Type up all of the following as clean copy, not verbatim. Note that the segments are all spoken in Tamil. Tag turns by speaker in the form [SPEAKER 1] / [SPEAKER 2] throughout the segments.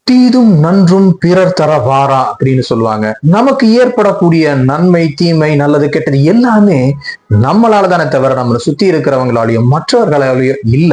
[SPEAKER 1] தீதும் நன்றும் பிறர் தர வாரா அப்படின்னு சொல்லுவாங்க. நமக்கு ஏற்படக்கூடிய நன்மை தீமை நல்லது கெட்டது எல்லாமே நம்மளால தானே தவிர நம்மளை சுத்தி இருக்கிறவங்களாலையும் மற்றவர்களாலையும் இல்ல.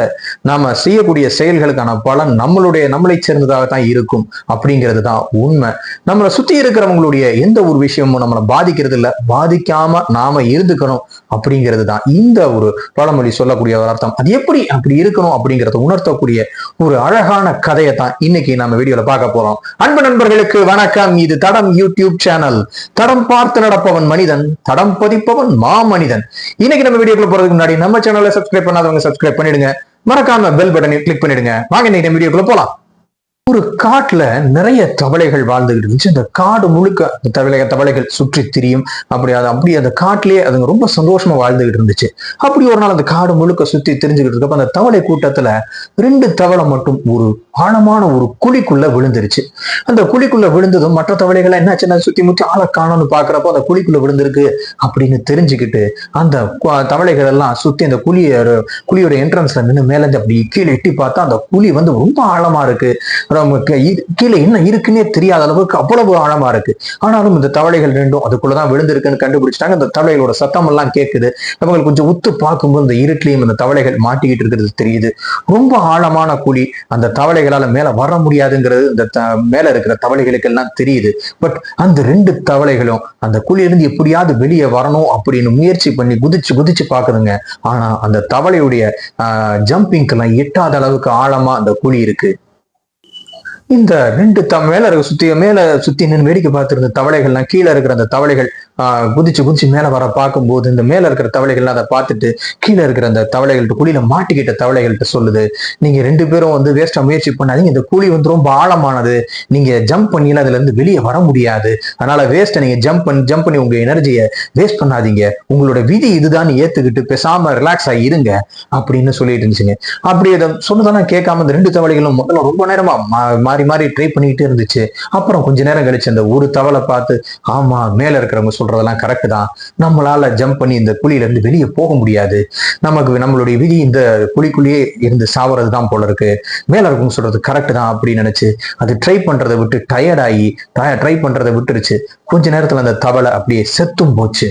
[SPEAKER 1] நாம செய்யக்கூடிய செயல்களுக்கான பலன் நம்மளை சேர்ந்ததாகத்தான் இருக்கும் அப்படிங்கிறது தான் உண்மை. நம்மளை சுத்தி இருக்கிறவங்களுடைய எந்த ஒரு விஷயமும் நம்மளை பாதிக்கிறது இல்ல, பாதிக்காம நாம இருந்துக்கணும் அப்படிங்கிறது தான் இந்த ஒரு பழமொழி சொல்லக்கூடிய ஒரு அர்த்தம். அது எப்படி அப்படி இருக்கணும் அப்படிங்கறத உணர்த்தக்கூடிய ஒரு அழகான கதையை தான் இன்னைக்கு நம்ம வீடியோல பார்க்க போறோம். அன்பு நண்பர்களுக்கு வணக்கம். இது தடம் யூடியூப் சேனல். தடம் பார்த்து நடப்பவன் மனிதன், தடம் பதிப்பவன் மாமனிதன். இன்னைக்கு நம்ம வீடியோக்குள்ள போறதுக்கு முன்னாடி நம்ம சேனலை சப்ஸ்கிரைப் பண்ணாதவங்க சப்ஸ்கிரைப் பண்ணிடுங்க. மறக்காம பெல் பட்டனை கிளிக் பண்ணிடுங்க. வாங்க இன்னைக்கு வீடியோக்குள்ள போலாம். ஒரு காட்டுல நிறைய தவளைகள் வாழ்ந்துகிட்டு இருந்துச்சு. அந்த காடு முழுக்க தவளைகள் சுற்றி திரியும். அப்படி அந்த காட்டிலேயே அதுங்க ரொம்ப சந்தோஷமா வாழ்ந்துகிட்டு இருந்துச்சு. அப்படி ஒரு நாள் அந்த காடு முழுக்க சுத்தி தெரிஞ்சுக்கிட்டு இருக்கப்ப அந்த தவளை கூட்டத்துல 2 தவளை மட்டும் ஒரு ஆழமான ஒரு குழிக்குள்ள விழுந்துருச்சு. அந்த குழிக்குள்ள விழுந்ததும் மற்ற தவளைகள் என்னாச்சுன்னா சுத்தி முற்றி ஆளை காணும்னு பாக்குறப்போ அந்த குழிக்குள்ள விழுந்திருக்கு அப்படின்னு தெரிஞ்சுக்கிட்டு அந்த தவளைகள் எல்லாம் சுத்தி அந்த குழியோட என்ட்ரன்ஸ்ல நின்று மேலே அப்படி கீழே எட்டி பார்த்தா அந்த குழி வந்து ரொம்ப ஆழமா இருக்கு. கீழே என்ன இருக்குன்னே தெரியாத அளவுக்கு அவ்வளவு ஆழமா இருக்கு. ஆனாலும் இந்த தவளைகள் 2 அதுக்குள்ளதான் விழுந்திருக்குன்னு கண்டுபிடிச்சிட்டாங்க. அந்த தவளைகளோட சத்தம் எல்லாம் கேட்குது. அவங்க கொஞ்சம் உத்து பார்க்கும்போது இந்த இருட்டிலையும் அந்த தவளைகள் மாட்டிக்கிட்டு இருக்கிறது தெரியுது. ரொம்ப ஆழமான குழி, அந்த தவளைகளால மேல வர முடியாதுங்கிறது இந்த மேல இருக்கிற தவளைகளுக்கு எல்லாம் தெரியுது. பட் அந்த 2 தவளைகளும் அந்த குழியிலிருந்து எப்படியாவது வெளியே வரணும் அப்படின்னு முயற்சி பண்ணி குதிச்சு பாக்குதுங்க. ஆனா அந்த தவளையுடைய ஜம்பிங்க்கு எல்லாம் எட்டாத அளவுக்கு ஆழமா அந்த குழி இருக்கு. இந்த 2 மேல சுத்தி நின்று வேடிக்கை பார்த்திருந்த தவளைகள்லாம் கீழே இருக்கிற அந்த தவளைகள் குதிச்சு மேல வர பார்க்கும்போது இந்த மேல இருக்கிற தவளைகள் அதை பார்த்துட்டு கீழே இருக்கிற அந்த தவளைகள்ட்ட குழியில மாட்டிக்கிட்ட தவளைகள்ட்ட சொல்லுது, நீங்க 2 பேரும் வந்து வேஸ்டா முயற்சி பண்ணாதீங்க, இந்த குழி வந்து ரொம்ப ஆழமானது, நீங்க ஜம்ப் பண்ணில அதுல இருந்து வெளியே வர முடியாது, அதனால வேஸ்ட்டை நீங்க ஜம்ப் பண்ணி உங்க எனர்ஜியை வேஸ்ட் பண்ணாதீங்க, உங்களோட விதி இதுதான் ஏத்துக்கிட்டு பேசாம ரிலாக்ஸ் ஆகி இருங்க அப்படின்னு சொல்லிட்டு இருந்துச்சுங்க. அப்படி அதை சொன்னதெல்லாம் கேட்காம இந்த 2 தவளைகளும் முதல்ல ரொம்ப நேரமா மாறி ட்ரை பண்ணிக்கிட்டே இருந்துச்சு. அப்புறம் கொஞ்ச நேரம் கழிச்சு அந்த ஒரு தவளை பார்த்து, ஆமா மேல இருக்கிறவங்க சொல்றதெல்லாம் கரெக்ட் தான், நம்மளால ஜம்ப் பண்ணி இந்த குழியில இருந்து வெளியே போக முடியாது, நம்மளுடைய விதி இந்த குழிக்குள்ளேயே இருந்து சாவறது தான் போல இருக்கு, மேல இருக்கும் சொல்றது கரெக்ட் தான் அப்படின்னு நினைச்சு அது ட்ரை பண்றதை விட்டு டயர்ட் ஆகி ட்ரை பண்றதை விட்டுருச்சு. கொஞ்ச நேரத்துல அந்த தவளை அப்படியே செத்தும் போச்சு.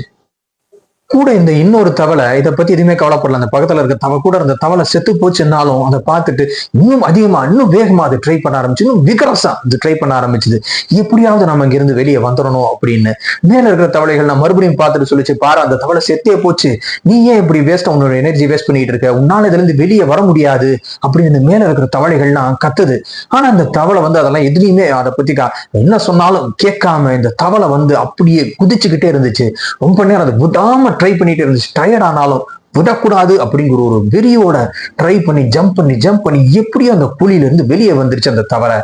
[SPEAKER 1] கூட இந்த இன்னொரு தவளை இதை பத்தி எதுவுமே கவலைப்படல. அந்த பக்கத்துல இருக்க கூட இருந்த தவளை செத்து போச்சுன்னாலும் அதை பார்த்துட்டு இன்னும் அதிகமா இன்னும் வேகமா அதை ட்ரை பண்ண ஆரம்பிச்சு, இன்னும் விகரஸா அது ட்ரை பண்ண ஆரம்பிச்சுது. எப்படியாவது நம்ம இங்க இருந்து வெளியே வந்துடணும் அப்படின்னு. மேல இருக்கிற தவளைகள் நான் மறுபடியும் பார்த்துட்டு சொல்லிச்சு, பாரு அந்த தவளை செத்தே போச்சு, நீ ஏன் இப்படி உன்னோட எனர்ஜி வேஸ்ட் பண்ணிட்டு இருக்க, உன்னால இதுல இருந்து வெளியே வர முடியாது அப்படின்னு மேல இருக்கிற தவளைகள்லாம் கத்துது. ஆனா அந்த தவளை வந்து அதெல்லாம் எதுலையுமே அதை பத்தி என்ன சொன்னாலும் கேட்காம இந்த தவளை வந்து அப்படியே குதிச்சுக்கிட்டே இருந்துச்சு. ரொம்ப நேரம் அதை விடாம ட்ரை பண்ணிட்டு இருந்துச்சு. டயர்ட் ஆனாலும் விடக்கூடாது அப்படிங்கிற ஒரு வெறியோட ட்ரை பண்ணி ஜம்ப் பண்ணி எப்படியோ அந்த குழியில இருந்து வெளியே வந்துருச்சு அந்த தவளை.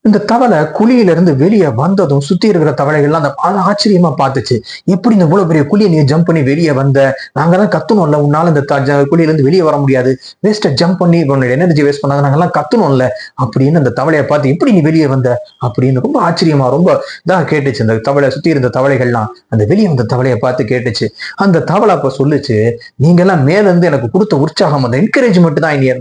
[SPEAKER 1] இந்த தவளை குழியில இருந்து வெளியே வந்ததும் சுத்தி இருக்கிற தவளைகள்லாம் அந்த ஆச்சரியமா பார்த்துச்சு. எப்படி இந்த இவ்வளவு பெரிய குழியை நீ ஜம்ப் பண்ணி வெளியே வந்த, நாங்கெல்லாம் கத்தணும்ல, உன்னால இந்த குழியில இருந்து வெளியே வர முடியாது, வேஸ்ட ஜம்ப் பண்ணி உன்னோட எனர்ஜி வேஸ்ட் பண்ணாத, நாங்கெல்லாம் கத்தணும்ல அப்படின்னு அந்த தவளையை பார்த்து எப்படி நீ வெளியே வந்த அப்படின்னு ரொம்ப ஆச்சரியமா ரொம்ப இதாக கேட்டுச்சு. அந்த தவளை சுத்தி இருந்த தவளைகள்லாம் அந்த வெளியே வந்த தவளையை பார்த்து கேட்டுச்சு. அந்த தவளை அப்ப சொல்லுச்சு, நீங்க எல்லாம் மேல இருந்து எனக்கு கொடுத்த உற்சாகம், அந்த என்கரேஜ்மெண்ட் தான் இனி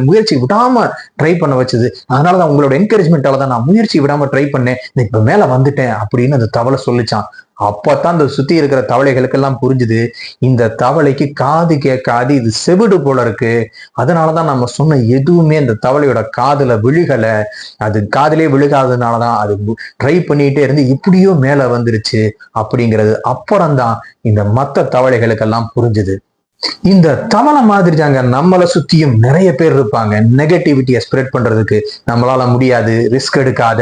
[SPEAKER 1] முயற்சி விடாம ட்ரை பண்ண வச்சது, அதனாலதான் உங்களோட என்கரேஜ்மெண்டால தான் நான் முயற்சி விடாம ட்ரை பண்ணேன், இப்ப மேல வந்துட்டேன் அப்படின்னு அந்த தவளை சொல்லிச்சான். அப்பதான் அந்த சுத்தி இருக்கிற தவளைகளுக்கு எல்லாம் புரிஞ்சுது, இந்த தவளைக்கு காது கேட்காது, இது செவிடு போல இருக்கு, அதனாலதான் நம்ம சொன்ன எதுவுமே இந்த தவளையோட காதுல விழுகல, அது காதலே விழுகாததுனாலதான் அது ட்ரை பண்ணிட்டே இருந்து இப்படியோ மேல வந்துருச்சு அப்படிங்கிறது அப்புறம்தான் இந்த மத்த தவளைகளுக்கெல்லாம் புரிஞ்சுது. இந்த தவளை மாதிரி தாங்க நம்மளை சுத்தியும் நிறைய பேர் இருப்பாங்க, நெகட்டிவிட்டியை ஸ்ப்ரெட் பண்றதுக்கு. நம்மளால முடியாது, ரிஸ்க் எடுக்காத,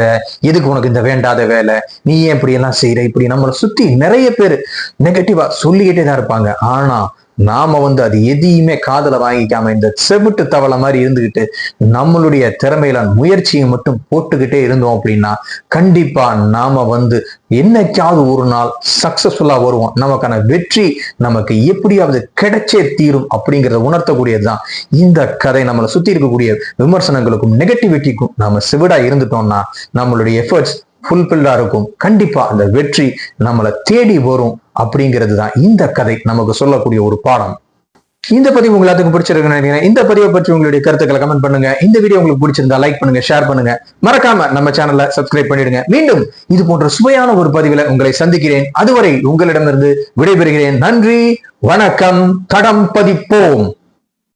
[SPEAKER 1] எதுக்கு உனக்கு இந்த வேண்டாத வேலை, நீ ஏன் இப்படி எல்லாம் செய்யற, இப்படி நம்மளை சுத்தி நிறைய பேர் நெகட்டிவா சொல்லிக்கிட்டே தான் இருப்பாங்க. ஆனா நாம வந்து அது எதையுமே காதல வாங்கிக்காம இந்த செவிட்டு தவளை மாதிரி இருந்துகிட்டு நம்மளுடைய திறமையில முயற்சியை மட்டும் போட்டுக்கிட்டே இருந்தோம் அப்படின்னா கண்டிப்பா நாம வந்து என்னைக்காவது ஒரு நாள் சக்சஸ்ஃபுல்லா வருவோம். நமக்கான வெற்றி நமக்கு எப்படியாவது கிடைச்சே தீரும் அப்படிங்கிறத உணர்த்தக்கூடியதுதான் இந்த கதை. நம்மளை சுத்தி இருக்கக்கூடிய விமர்சனங்களுக்கும் நெகட்டிவிட்டிக்கும் நாம செவிடா இருந்துட்டோம்னா நம்மளுடைய எஃபர்ட்ஸ் ஃபுல்ஃபில்லா இருக்கும். கண்டிப்பா அந்த வெற்றி நம்மளை தேடி வரும் அப்படிங்கிறது தான் இந்த கதை நமக்கு சொல்லக்கூடிய ஒரு பாடம். இந்த பதிவு உங்களுக்கு பிடிச்சிருக்குன்னு நினைக்கிறேன். இந்த பதிவை பற்றி உங்களுடைய கருத்துக்களை கமெண்ட் பண்ணுங்க. இந்த வீடியோ உங்களுக்கு பிடிச்சிருந்தா லைக் பண்ணுங்க, ஷேர் பண்ணுங்க. மறக்காம நம்ம சேனலை சப்ஸ்கிரைப் பண்ணிடுங்க. மீண்டும் இது போன்ற சுவையான ஒரு பதிவுல உங்களை சந்திக்கிறேன். அதுவரை உங்களிடமிருந்து விடைபெறுகிறேன். நன்றி, வணக்கம். தடம் பதிப்போம்.